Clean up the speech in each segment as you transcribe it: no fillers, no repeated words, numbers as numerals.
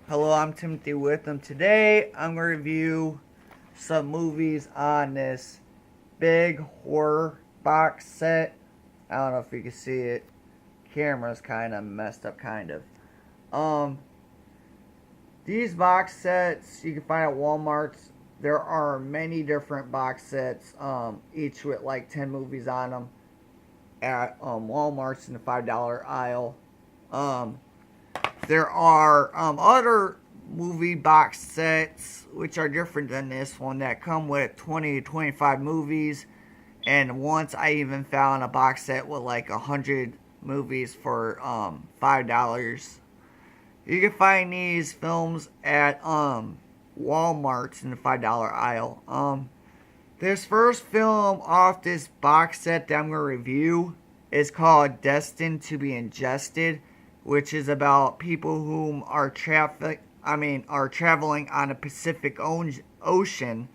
Hello, I'm Timothy Witham. Today, I'm going to review some movies on this big horror box set. I don't know if you can see it. Camera's kind of messed up, kind of. Um, these box sets you can find at Walmart's. There are many different box sets, each with like 10 movies on them at Walmart's in the $5 aisle. Um, There are other movie box sets which are different than this one that come with 20 to 25 movies. And once I even found a box set with like 100 movies for $5. You can find these films at Walmart's in the $5 aisle. This first film off this box set that I'm going to review is called Destined to be Ingested, which is about people whom are traveling on the Pacific Ocean,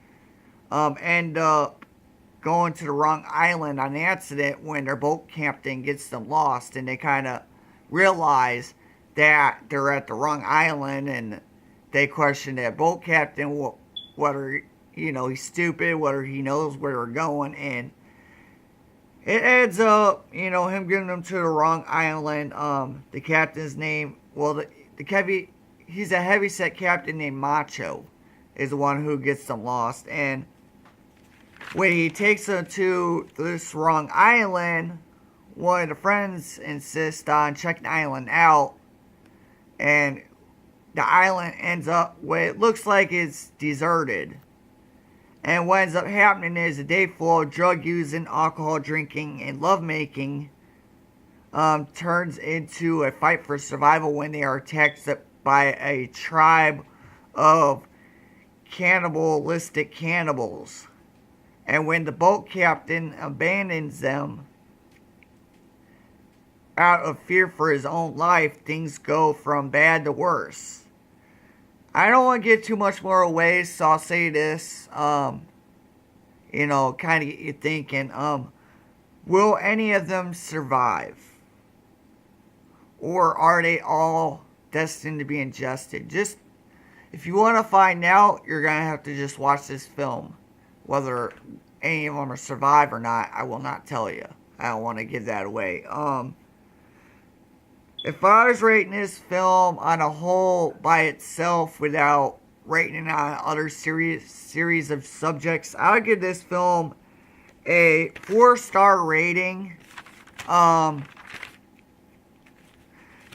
end up going to the wrong island on accident when their boat captain gets them lost, and they kind of realize that they're at the wrong island, and they question that boat captain whether he's stupid, whether he knows where they're going, and it ends up, him getting them to the wrong island. The captain's name, he's a heavyset captain named Macho, is the one who gets them lost. And when he takes them to this wrong island, one of the friends insists on checking the island out, and the island ends up where it looks like it's deserted. And what ends up happening is a day full of drug using, alcohol drinking, and lovemaking turns into a fight for survival when they are attacked by a tribe of cannibalistic cannibals. And when the boat captain abandons them out of fear for his own life, things go from bad to worse. I don't want to get too much more away, so I'll say this, kind of get you thinking, will any of them survive? Or are they all destined to be ingested? Just, if you want to find out, you're going to have to just watch this film. Whether any of them will survive or not, I will not tell you. I don't want to give that away. If I was rating this film on a whole by itself without rating it on other series of subjects, I would give this film a 4-star rating.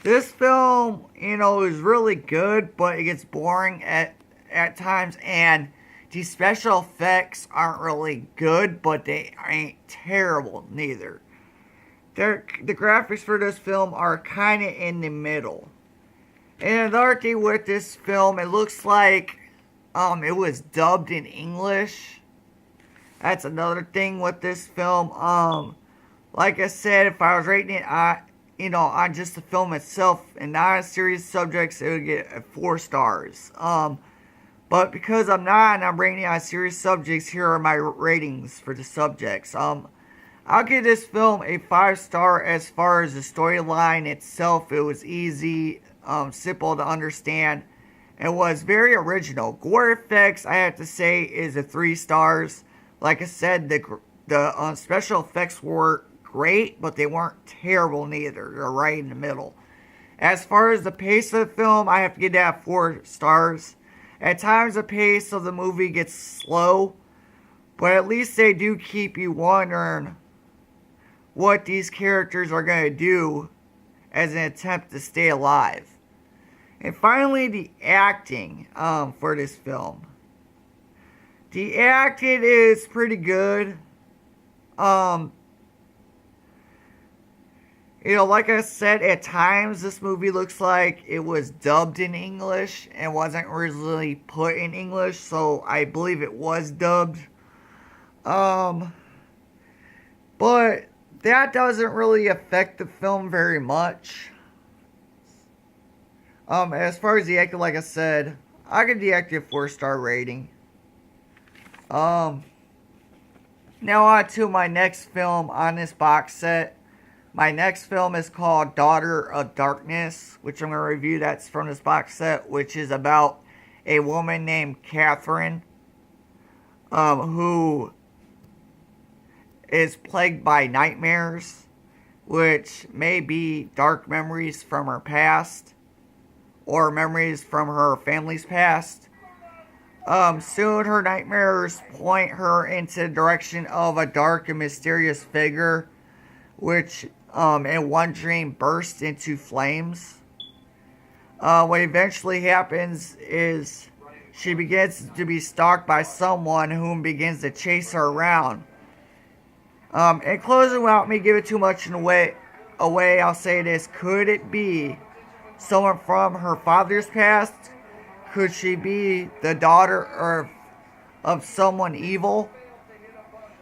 This film, is really good, but it gets boring at times, and the special effects aren't really good, but they ain't terrible neither. The graphics for this film are kind of in the middle. And another thing with this film, it looks like it was dubbed in English. That's another thing with this film. Like I said, if I was rating it on just the film itself and not a series of subjects, it would get 4 stars. But because I'm not, and I'm rating it on serious subjects, here are my ratings for the subjects. I'll give this film a 5-star as far as the storyline itself. It was easy, simple to understand, and was very original. Gore effects, I have to say, is a 3 stars. Like I said, the special effects were great, but they weren't terrible neither. They're right in the middle. As far as the pace of the film, I have to give that 4 stars. At times, the pace of the movie gets slow, but at least they do keep you wondering what these characters are going to do as an attempt to stay alive. And finally, the acting for this film. The acting is pretty good. Like I said, at times this movie looks like it was dubbed in English and wasn't originally put in English, so I believe it was dubbed. But that doesn't really affect the film very much. As far as the acting, like I said, I give the acting a 4-star rating. Now on to my next film on this box set, My next film is called Daughter of Darkness, which I'm going to review. That's from this box set, which is about a woman named Catherine, who is plagued by nightmares, which may be dark memories from her past or memories from her family's past. Soon her nightmares point her into the direction of a dark and mysterious figure, which in one dream bursts into flames. What eventually happens is she begins to be stalked by someone whom begins to chase her around. In closing, without me giving too much away, I'll say this. Could it be someone from her father's past? Could she be the daughter of someone evil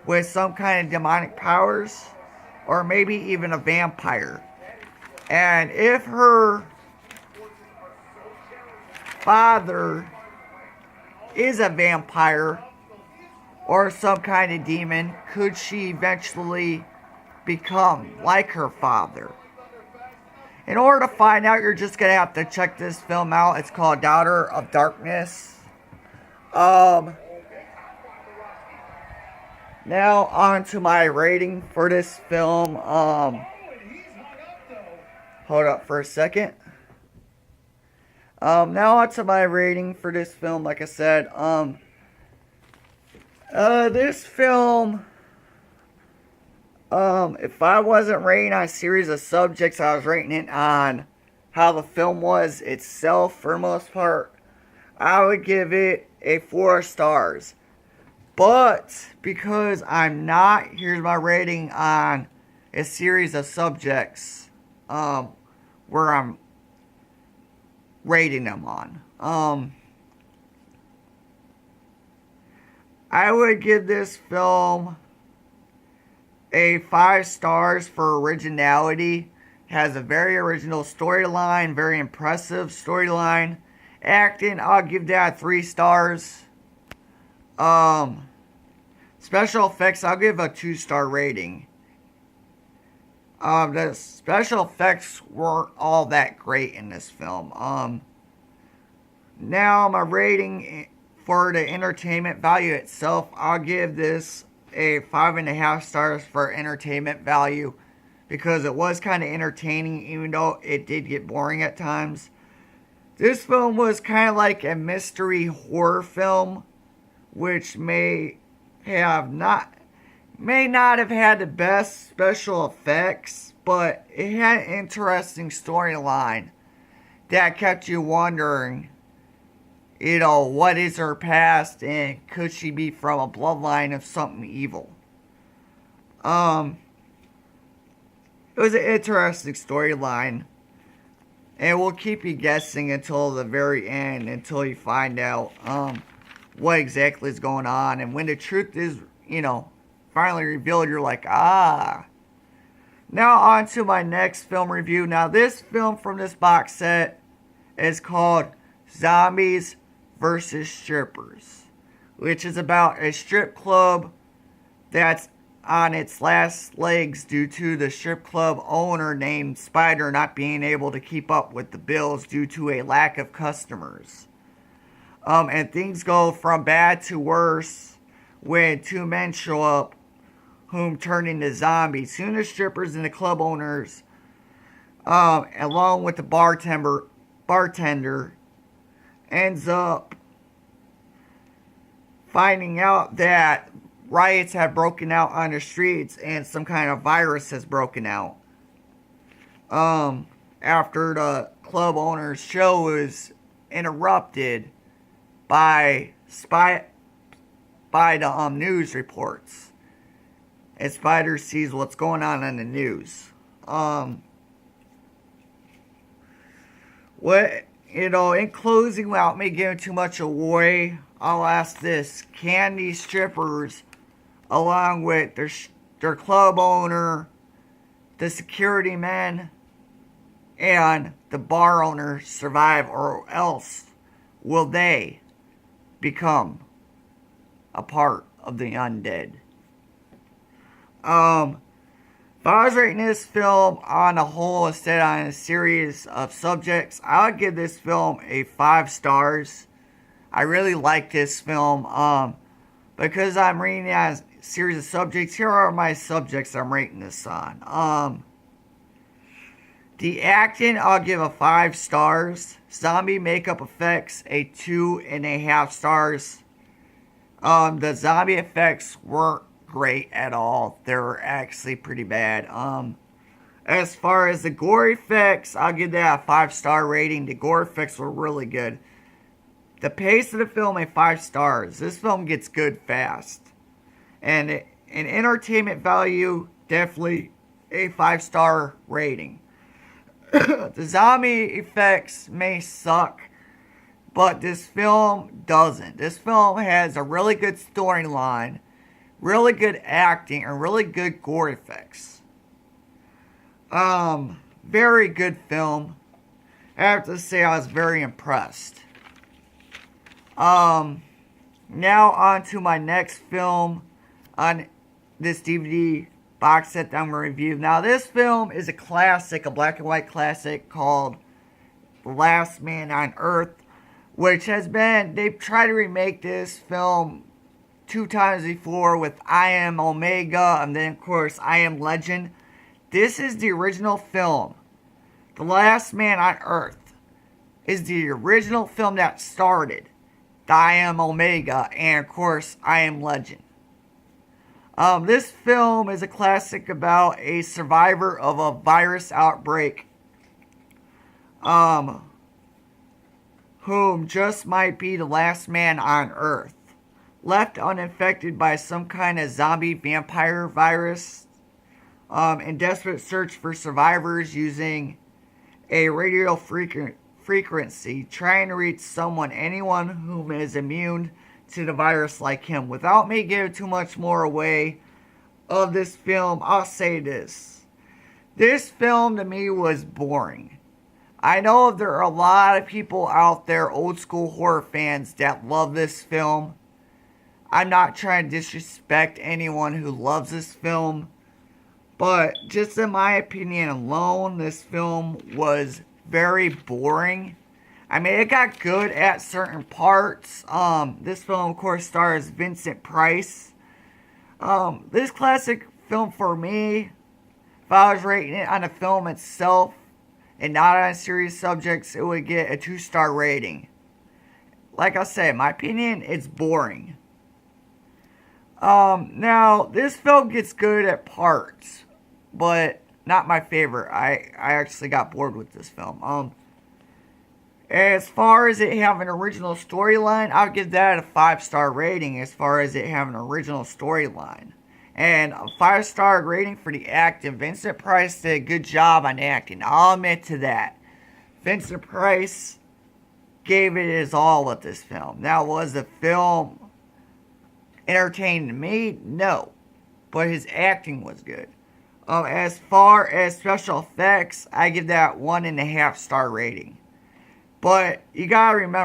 with some kind of demonic powers? Or maybe even a vampire? And if her father is a vampire or some kind of demon, could she eventually become like her father? In order to find out, you're just going to have to check this film out. It's called Daughter of Darkness. Now, on to my rating for this film. Hold up for a second. Now on to my rating for this film. Like I said, this film, if I wasn't rating on a series of subjects, I was rating it on how the film was itself for the most part. I would give it a 4 stars. But because I'm not, here's my rating on a series of subjects where I'm rating them on. I would give this film a 5 stars for originality. It has a very original storyline, very impressive storyline. Acting, I'll give that 3 stars. Special effects, I'll give a 2-star rating. The special effects weren't all that great in this film. Now my rating for the entertainment value itself, I'll give this a 5.5 stars for entertainment value because it was kind of entertaining, even though it did get boring at times. This film was kind of like a mystery horror film, which may not have had the best special effects, but it had an interesting storyline that kept you wondering, what is her past and could she be from a bloodline of something evil? It was an interesting storyline, and it will keep you guessing until the very end, until you find out what exactly is going on. And when the truth is, finally revealed, you're like, ah. Now on to my next film review. Now this film from this box set is called Zombies vs. Strippers, which is about a strip club that's on its last legs due to the strip club owner named Spider not being able to keep up with the bills due to a lack of customers. And things go from bad to worse when 2 men show up whom turn into zombies. Soon the strippers and the club owners, along with the bartender, ends up finding out that riots have broken out on the streets and some kind of virus has broken out. After the club owner's show is interrupted by the news reports, and Spider sees what's going on in the news. In closing, without me giving too much away, I'll ask this: can these strippers, along with their club owner, the security men, and the bar owner, survive, or else will they become a part of the undead? If I was rating this film on a whole instead on a series of subjects, I would give this film a 5 stars. I really like this film. Because I'm rating it as a series of subjects, here are my subjects I'm rating this on. The acting, I'll give a 5 stars. Zombie makeup effects, a 2.5 stars. The zombie effects weren't great at all. They were actually pretty bad. As far as the gore effects, I'll give that a 5-star rating. The gore effects were really good. The pace of the film, a 5 stars. This film gets good fast. And an entertainment value, definitely a 5-star rating. The zombie effects may suck, but this film doesn't. This film has a really good storyline, really good acting, and really good gore effects. Very good film. I have to say I was very impressed. Now on to my next film on this DVD box set that I'm going to review. Now this film is a classic, a black and white classic called The Last Man on Earth, which has been, they've tried to remake this film 2 times before with I Am Omega and then of course I Am Legend. This is the original film. The Last Man on Earth is the original film that started the I Am Omega and of course I Am Legend. This film is a classic about a survivor of a virus outbreak whom just might be the last man on Earth. Left uninfected by some kind of zombie vampire virus, in desperate search for survivors using a radio frequency, trying to reach anyone whom is immune to the virus like him. Without me giving too much more away of this film, I'll say this. This film to me was boring. I know there are a lot of people out there, old school horror fans, that love this film. I'm not trying to disrespect anyone who loves this film, but just in my opinion alone, this film was very boring. I mean, it got good at certain parts. This film, of course, stars Vincent Price. This classic film for me, if I was rating it on the film itself and not on serious subjects, it would get a 2-star rating. Like I said, in my opinion, it's boring. Now, this film gets good at parts, but not my favorite. I actually got bored with this film. As far as it having an original storyline, I'll give that a 5-star rating as far as it having an original storyline. And a 5-star rating for the acting. Vincent Price did a good job on acting. I'll admit to that. Vincent Price gave it his all with this film. Now, was the film entertaining to me? No. But his acting was good. As far as special effects, I give that 1.5-star rating. But you gotta remember,